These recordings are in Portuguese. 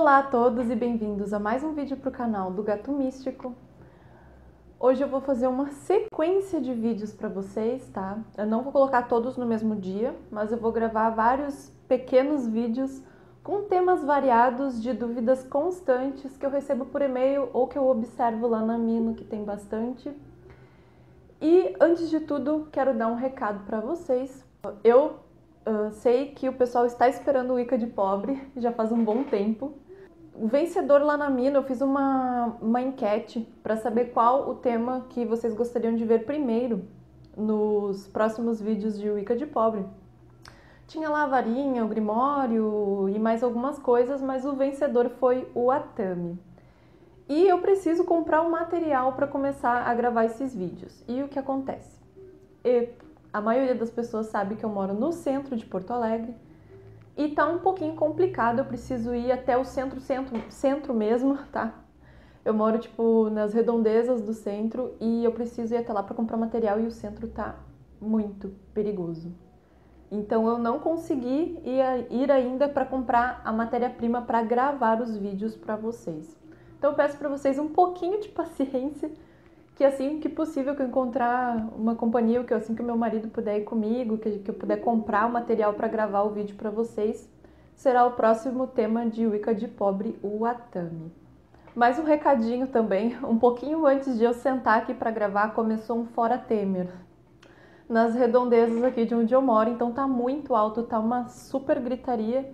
Olá a todos e bem-vindos a mais um vídeo para o canal do Gato Místico. Hoje eu vou fazer uma sequência de vídeos para vocês, tá? Eu não vou colocar todos no mesmo dia, mas eu vou gravar vários pequenos vídeos com temas variados de dúvidas constantes que eu recebo por e-mail ou que eu observo lá na Mino, que tem bastante. E antes de tudo, quero dar um recado para vocês. Eu sei que o pessoal está esperando o Wicca de Pobre, já faz um bom tempo. O vencedor lá na Mino, eu fiz uma enquete para saber qual o tema que vocês gostariam de ver primeiro nos próximos vídeos de Wicca de Pobre. Tinha lá a varinha, o grimório e mais algumas coisas, mas o vencedor foi o Atami. E eu preciso comprar um material para começar a gravar esses vídeos. E o que acontece? A maioria das pessoas sabe que eu moro no centro de Porto Alegre e tá um pouquinho complicado, eu preciso ir até o centro mesmo, tá? Eu moro, tipo, nas redondezas do centro e eu preciso ir até lá para comprar material e o centro tá muito perigoso. Então eu não consegui ir ainda para comprar a matéria-prima para gravar os vídeos para vocês. Então eu peço para vocês um pouquinho de paciência, que assim que possível que eu encontrar uma companhia, que assim que o meu marido puder ir comigo, que eu puder comprar o material para gravar o vídeo para vocês, será o próximo tema de Wicca de Pobre, o Atami. Mais um recadinho também, um pouquinho antes de eu sentar aqui para gravar, começou um Fora Temer nas redondezas aqui de onde eu moro, então tá muito alto, tá uma super gritaria.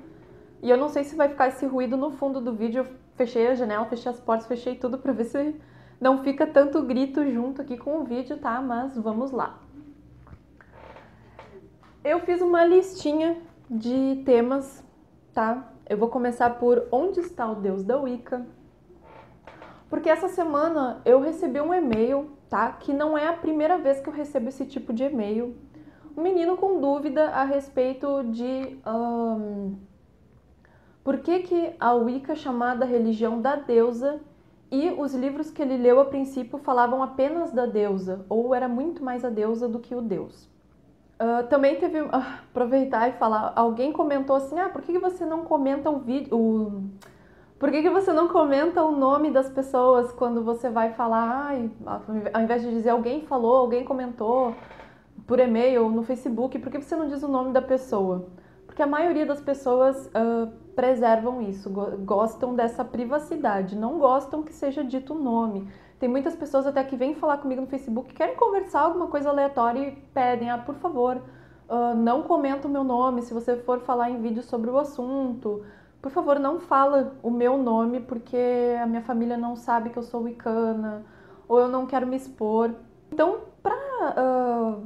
E eu não sei se vai ficar esse ruído no fundo do vídeo. Eu fechei a janela, fechei as portas, fechei tudo para ver se não fica tanto grito junto aqui com o vídeo, tá? Mas vamos lá. Eu fiz uma listinha de temas, tá? Eu vou começar por onde está o Deus da Wicca. Porque essa semana eu recebi um e-mail, tá? Que não é a primeira vez que eu recebo esse tipo de e-mail. Um menino com dúvida a respeito de por que a Wicca é chamada religião da deusa e os livros que ele leu a princípio falavam apenas da deusa, ou era muito mais a deusa do que o deus. Também teve, aproveitar e falar, alguém comentou assim, por que você não comenta o vídeo, por que você não comenta o nome das pessoas quando você vai falar, ao invés de dizer alguém falou, alguém comentou por e-mail ou no Facebook, por que você não diz o nome da pessoa? Porque a maioria das pessoas preservam isso, gostam dessa privacidade, não gostam que seja dito o nome. Tem muitas pessoas até que vêm falar comigo no Facebook, querem conversar alguma coisa aleatória e pedem, por favor, não comenta o meu nome, se você for falar em vídeo sobre o assunto, por favor, não fala o meu nome, porque a minha família não sabe que eu sou wicana, ou eu não quero me expor. Então, para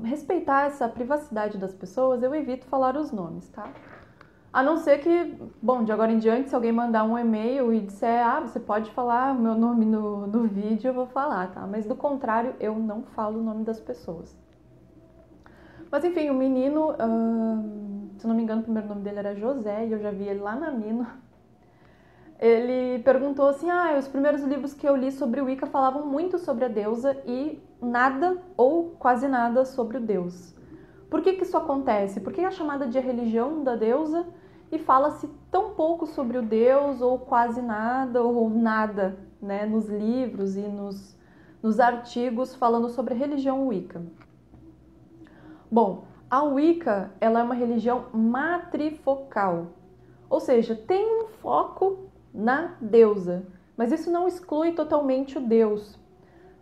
respeitar essa privacidade das pessoas, eu evito falar os nomes, tá? A não ser que, bom, de agora em diante, se alguém mandar um e-mail e disser, você pode falar o meu nome no vídeo, eu vou falar, tá? Mas do contrário, eu não falo o nome das pessoas. Mas enfim, o menino, se não me engano, o primeiro nome dele era José, e eu já vi ele lá na Mino. Ele perguntou assim, os primeiros livros que eu li sobre o Wicca falavam muito sobre a deusa e nada ou quase nada sobre o deus. Por que isso acontece? Por que é chamada de religião da deusa e fala-se tão pouco sobre o deus ou quase nada ou nada, né, nos livros e nos artigos falando sobre a religião Wicca? Bom, a Wicca ela é uma religião matrifocal, ou seja, tem um foco na deusa, mas isso não exclui totalmente o deus.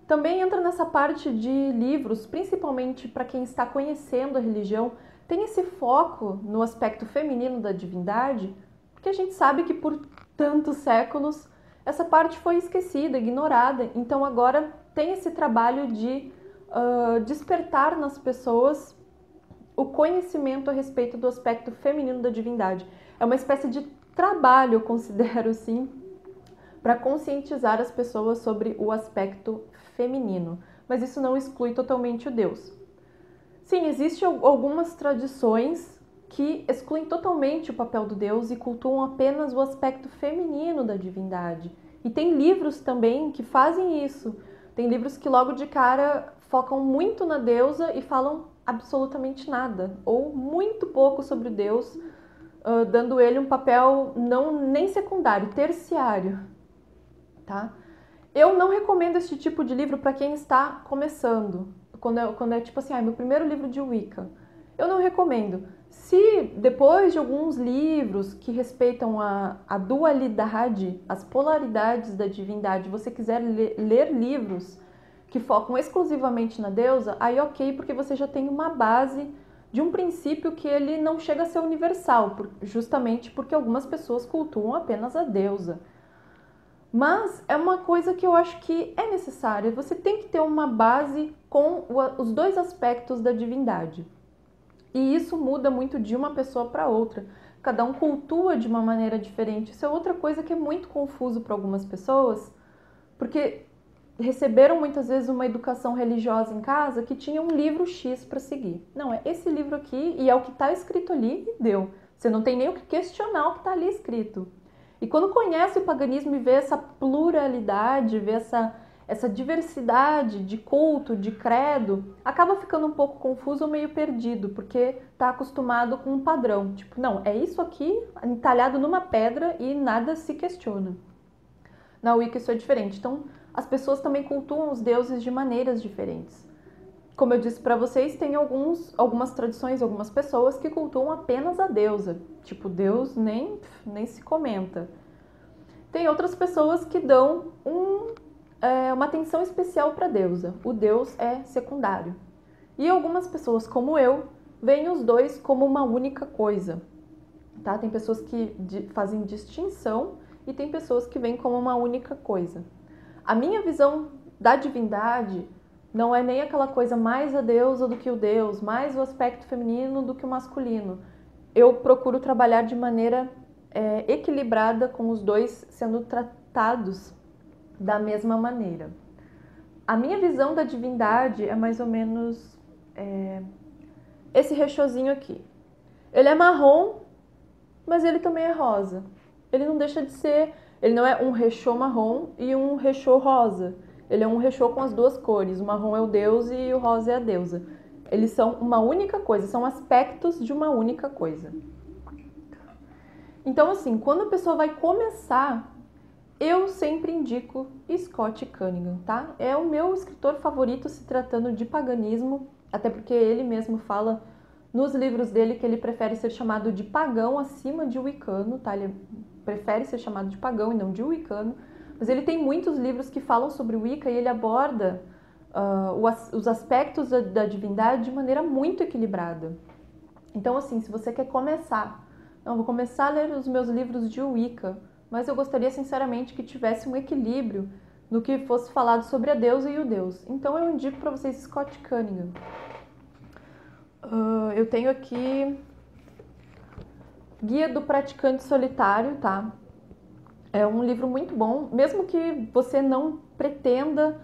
Também entra nessa parte de livros, principalmente para quem está conhecendo a religião, tem esse foco no aspecto feminino da divindade, porque a gente sabe que por tantos séculos essa parte foi esquecida, ignorada, então agora tem esse trabalho de despertar nas pessoas o conhecimento a respeito do aspecto feminino da divindade. É uma espécie de trabalho, eu considero assim, para conscientizar as pessoas sobre o aspecto feminino, mas isso não exclui totalmente o Deus. Sim, existem algumas tradições que excluem totalmente o papel do Deus e cultuam apenas o aspecto feminino da divindade. E tem livros também que fazem isso. Tem livros que logo de cara focam muito na deusa e falam absolutamente nada, ou muito pouco sobre o Deus, dando ele um papel nem secundário, terciário, tá? Eu não recomendo esse tipo de livro para quem está começando, quando é tipo assim, meu primeiro livro de Wicca. Eu não recomendo. Se depois de alguns livros que respeitam a dualidade, as polaridades da divindade, você quiser ler livros que focam exclusivamente na deusa, aí ok, porque você já tem uma base de um princípio que ele não chega a ser universal, justamente porque algumas pessoas cultuam apenas a deusa. Mas é uma coisa que eu acho que é necessária. Você tem que ter uma base com os dois aspectos da divindade. E isso muda muito de uma pessoa para outra. Cada um cultua de uma maneira diferente. Isso é outra coisa que é muito confuso para algumas pessoas, porque receberam muitas vezes uma educação religiosa em casa que tinha um livro X para seguir. Não, é esse livro aqui e é o que está escrito ali e deu. Você não tem nem o que questionar o que está ali escrito. E quando conhece o paganismo e vê essa pluralidade, vê essa diversidade de culto, de credo, acaba ficando um pouco confuso ou meio perdido, porque está acostumado com um padrão. Tipo, não, é isso aqui entalhado numa pedra e nada se questiona. Na Wicca isso é diferente. Então, as pessoas também cultuam os deuses de maneiras diferentes. Como eu disse para vocês, tem algumas tradições, algumas pessoas que cultuam apenas a deusa. Tipo, Deus nem se comenta. Tem outras pessoas que dão uma atenção especial para a deusa. O deus é secundário. E algumas pessoas, como eu, veem os dois como uma única coisa. Tá? Tem pessoas que fazem distinção e tem pessoas que veem como uma única coisa. A minha visão da divindade não é nem aquela coisa mais a deusa do que o deus, mais o aspecto feminino do que o masculino. Eu procuro trabalhar de maneira equilibrada, com os dois sendo tratados da mesma maneira. A minha visão da divindade é mais ou menos esse rechozinho aqui. Ele é marrom, mas ele também é rosa. Ele não deixa de ser... Ele não é um rechô marrom e um rechô rosa. Ele é um rechô com as duas cores. O marrom é o deus e o rosa é a deusa. Eles são uma única coisa, são aspectos de uma única coisa. Então, assim, quando a pessoa vai começar, eu sempre indico Scott Cunningham, tá? É o meu escritor favorito se tratando de paganismo, até porque ele mesmo fala nos livros dele que ele prefere ser chamado de pagão acima de wiccano, tá? Ele prefere ser chamado de pagão e não de wiccano, mas ele tem muitos livros que falam sobre o Wicca e ele aborda os aspectos da divindade de maneira muito equilibrada. Então, assim, se você quer começar, vou começar a ler os meus livros de Wicca, mas eu gostaria sinceramente que tivesse um equilíbrio no que fosse falado sobre a deusa e o deus. Então eu indico para vocês Scott Cunningham. Eu tenho aqui Guia do Praticante Solitário, tá? É um livro muito bom, mesmo que você não pretenda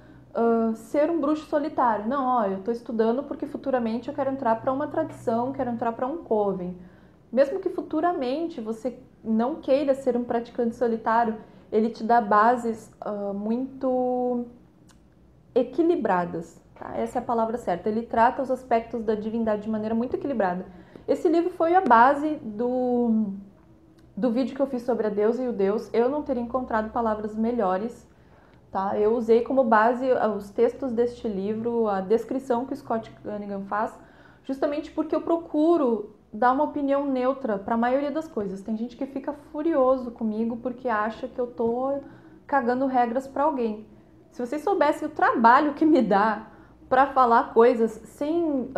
ser um bruxo solitário. Não, eu estou estudando porque futuramente eu quero entrar para uma tradição, quero entrar para um coven. Mesmo que futuramente você não queira ser um praticante solitário, ele te dá bases muito equilibradas. Tá? Essa é a palavra certa. Ele trata os aspectos da divindade de maneira muito equilibrada. Esse livro foi a base do vídeo que eu fiz sobre a deusa e o deus. Eu não teria encontrado palavras melhores. Tá? Eu usei como base os textos deste livro, a descrição que o Scott Cunningham faz, justamente porque eu procuro dar uma opinião neutra para a maioria das coisas. Tem gente que fica furioso comigo porque acha que eu tô cagando regras para alguém. Se vocês soubessem o trabalho que me dá para falar coisas sem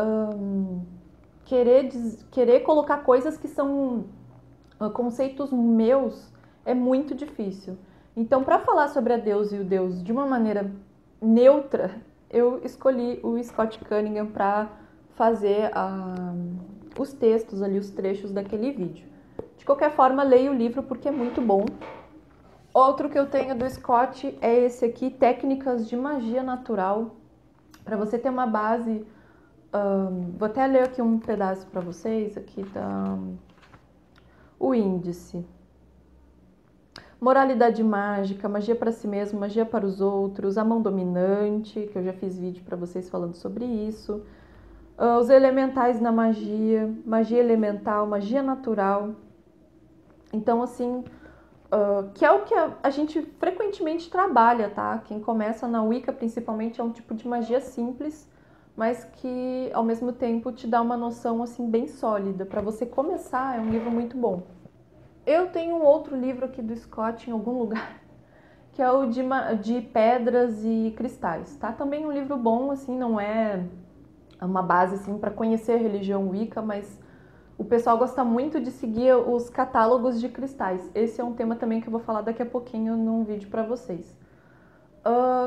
querer colocar coisas que são conceitos meus, é muito difícil. Então, para falar sobre a deusa e o deus de uma maneira neutra, eu escolhi o Scott Cunningham para fazer os textos ali, os trechos daquele vídeo. De qualquer forma, leia o livro porque é muito bom. Outro que eu tenho do Scott é esse aqui, Técnicas de Magia Natural. Para você ter uma base, vou até ler aqui um pedaço para vocês, aqui tá o índice. Moralidade mágica, magia para si mesmo, magia para os outros, a mão dominante, que eu já fiz vídeo para vocês falando sobre isso. Os elementais na magia, magia elemental, magia natural, Então, assim, que é o que a gente frequentemente trabalha, tá? Quem começa na Wicca, principalmente, é um tipo de magia simples, mas que, ao mesmo tempo, te dá uma noção, assim, bem sólida. Para você começar, é um livro muito bom. Eu tenho um outro livro aqui do Scott, em algum lugar, que é o de pedras e cristais, tá? Também um livro bom, assim, não é uma base, assim, para conhecer a religião Wicca, mas o pessoal gosta muito de seguir os catálogos de cristais. Esse é um tema também que eu vou falar daqui a pouquinho num vídeo para vocês.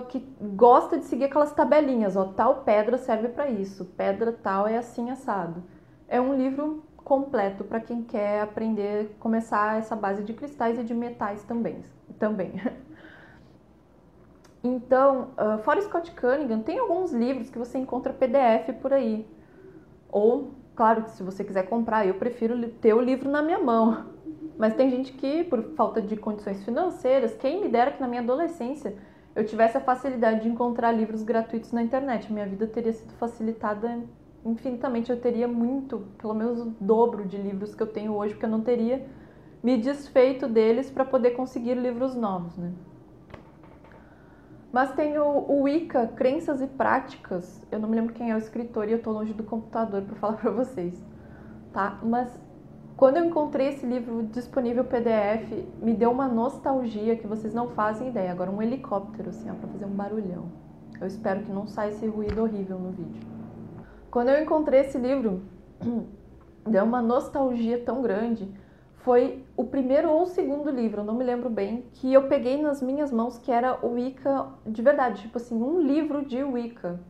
Que gosta de seguir aquelas tabelinhas, ó, tal pedra serve para isso, pedra tal é assim assado. É um livro completo para quem quer aprender, começar essa base de cristais e de metais também. Então, fora Scott Cunningham, tem alguns livros que você encontra PDF por aí. Ou, claro que se você quiser comprar, eu prefiro ter o livro na minha mão. Mas tem gente que, por falta de condições financeiras, quem me dera que na minha adolescência eu tivesse a facilidade de encontrar livros gratuitos na internet. Minha vida teria sido facilitada infinitamente. Eu teria muito, pelo menos o dobro de livros que eu tenho hoje, porque eu não teria me desfeito deles para poder conseguir livros novos, né? Mas tem o Wicca, Crenças e Práticas. Eu não me lembro quem é o escritor e eu tô longe do computador para falar para vocês, tá? Mas quando eu encontrei esse livro disponível PDF, me deu uma nostalgia que vocês não fazem ideia. Agora um helicóptero, assim, ó, pra fazer um barulhão. Eu espero que não saia esse ruído horrível no vídeo. Quando eu encontrei esse livro, deu uma nostalgia tão grande. Foi o primeiro ou o segundo livro, eu não me lembro bem, que eu peguei nas minhas mãos, que era o Wicca de verdade, tipo assim, um livro de Wicca.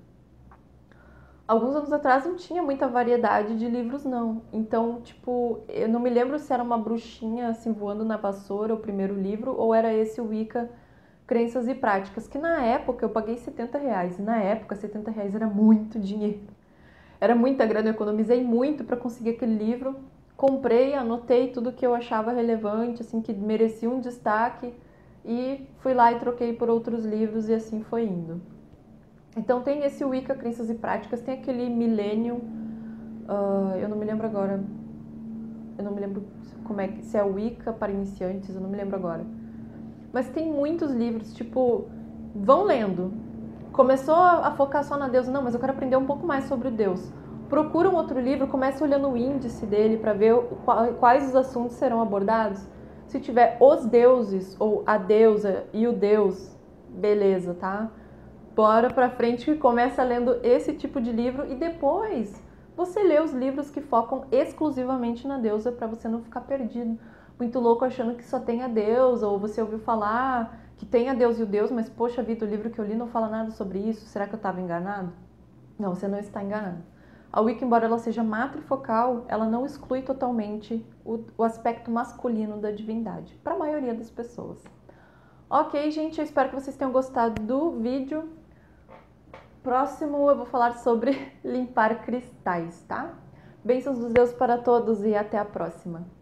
Alguns anos atrás não tinha muita variedade de livros, não. Então, tipo, eu não me lembro se era uma bruxinha assim voando na vassoura, o primeiro livro, ou era esse o Wicca, Crenças e Práticas, que na época eu paguei R$70. E na época, R$70 era muito dinheiro. Era muita grana, eu economizei muito para conseguir aquele livro. Comprei, anotei tudo que eu achava relevante, assim, que merecia um destaque, e fui lá e troquei por outros livros e assim foi indo. Então tem esse Wicca, Crenças e Práticas, tem aquele Millennium, eu não me lembro agora, eu não me lembro como é que, se é Wicca para iniciantes, eu não me lembro agora. Mas tem muitos livros, tipo, vão lendo. Começou a focar só na deusa, não, mas eu quero aprender um pouco mais sobre o deus. Procura um outro livro, começa olhando o índice dele para ver quais os assuntos serão abordados. Se tiver os deuses, ou a deusa e o deus, beleza, tá? Bora pra frente e começa lendo esse tipo de livro e depois você lê os livros que focam exclusivamente na deusa para você não ficar perdido, muito louco achando que só tem a deusa, ou você ouviu falar que tem a deusa e o deus, mas poxa vida, o livro que eu li não fala nada sobre isso, será que eu estava enganado? Não, você não está enganado. A Wicca, embora ela seja matrifocal, ela não exclui totalmente o aspecto masculino da divindade, para a maioria das pessoas. Ok, gente, eu espero que vocês tenham gostado do vídeo. Próximo eu vou falar sobre limpar cristais, tá? Bênçãos dos deuses para todos e até a próxima!